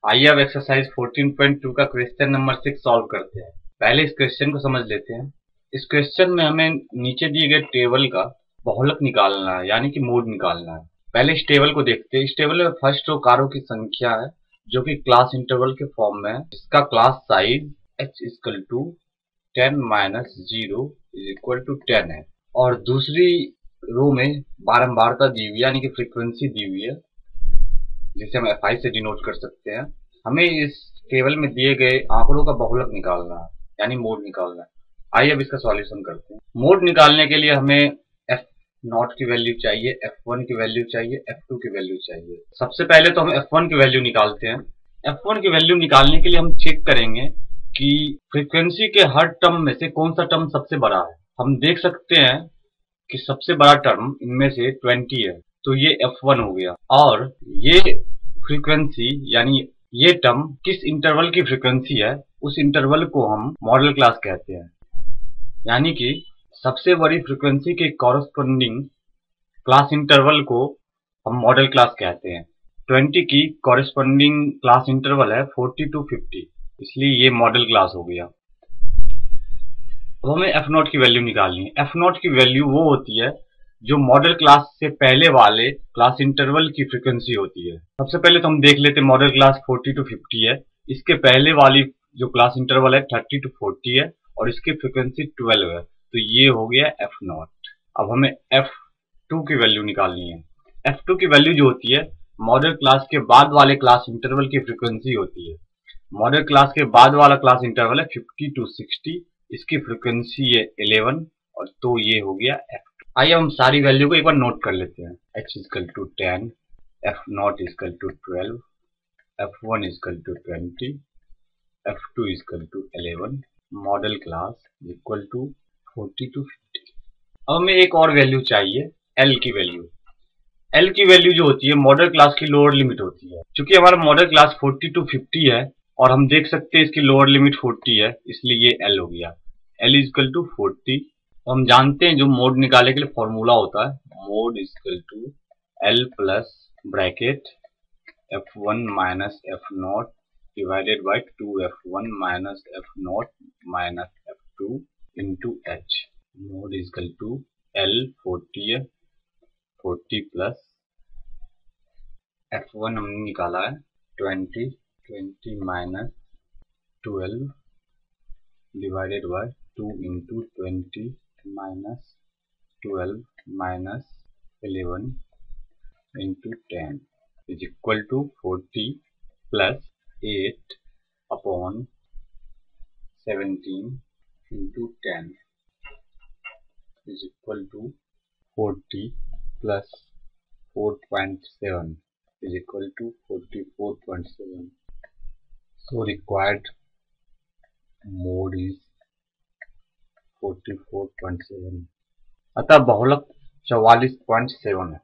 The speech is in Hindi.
आइए अब एक्सरसाइज 14.2 का क्वेश्चन नंबर 6 सॉल्व करते हैं। पहले इस क्वेश्चन को समझ लेते हैं। इस क्वेश्चन में हमें नीचे दिए गए टेबल का बहुलक निकालना है, यानी कि मोड निकालना है। पहले इस टेबल को देखते हैं। इस टेबल में फर्स्ट रो कारों की संख्या है जो कि क्लास इंटरवल के फॉर्म में है। इसका class size h equal to 10 minus 0 is equal to 10 है, और दूसरी रो में बारंबारता दी हुई है, यानी कि फ्रीक्वेंसी दी हुई है, जिसे हम fi से डिनोट कर सकते हैं। हमें इस टेबल में दिए गए आंकड़ों का बहुलक निकालना है, यानी मोड निकालना है। आइए अब इसका सॉल्यूशन करते हैं। मोड निकालने के लिए हमें एफ नॉट की वैल्यू चाहिए, F1 की वैल्यू चाहिए, F2 की वैल्यू चाहिए। सबसे पहले तो हम F1 की वैल्यू निकालते हैं। F1 की वैल्यू निकालने के लिए हम चेक करेंगे कि फ्रीक्वेंसी के हर टर्म में से कौन सा टर्म सबसे बड़ा है। हम देख सकते हैं कि सबसे बड़ा टर्म इनमें से 20 है, तो ये F1 हो गया। और ये फ्रीक्वेंसी यानी ये टर्म किस इंटरवल की फ्रीक्वेंसी है, उस इंटरवल को हम मॉडल क्लास कहते हैं। यानी कि सबसे बड़ी फ्रीक्वेंसी के कॉरस्पॉन्डिंग क्लास इंटरवल को हम मॉडल क्लास कहते हैं। 20 की कॉरस्पॉन्डिंग क्लास इंटरवल है 40 to 50, इसलिए ये मॉडल क्लास हो गया। अब हमें एफ नॉट की वैल्यू निकालनी है। एफ नॉट की वैल्यू वो होती है जो मॉडल क्लास से पहले वाले क्लास इंटरवल की फ्रीक्वेंसी होती है। सबसे पहले तो हम देख लेते हैं मॉडल क्लास 40 to 50 है। इसके पहले वाली जो क्लास इंटरवल है 30 to 40 है, और इसकी फ्रीक्वेंसी 12 है, तो ये हो गया एफ नॉट। अब हमें एफ टू की वैल्यू निकालनी है। एफ टू की वैल्यू जो होती है मॉडल क्लास के बाद वाले क्लास इंटरवल की फ्रीक्वेंसी होती है। मॉडल क्लास के बाद वाला क्लास इंटरवल है 50 to 60, इसकी फ्रीक्वेंसी है 11, और तो ये हो गया F2। आइए हम सारी वैल्यू को एक बार नोट कर लेते हैं। H equal to 10, F naught equal to 12, F1 equal to 20, F2 equal to 11, model class equal to 40 to 50। अब हमें एक और वैल्यू चाहिए, L की वैल्यू। L की वैल्यू जो होती है मॉडल क्लास की लोअर लिमिट होती है। चूंकि हमारा मॉडल क्लास 40 to 50 है और हम देख सकते हैं इसकी लोअर लिमिट 40 है, इसलिए ये L हो गया। L equal to 40। हम जानते हैं जो मोड निकालने के लिए फॉर्मूला होता है, mode equal to L plus bracket F1 minus F naught divided by 2F1 minus F naught minus F2 into H। Mode equal to L 40 है, 40 प्लस F1 हमने निकाला है 20, 20 minus 12 divided by 2 into 20 minus 12 minus 11 into 10 is equal to 40 plus 8 upon 17 into 10 is equal to 40 plus 4.7 is equal to 44.7. So required mode is 44.7, अतः बहुलक 44.7 है।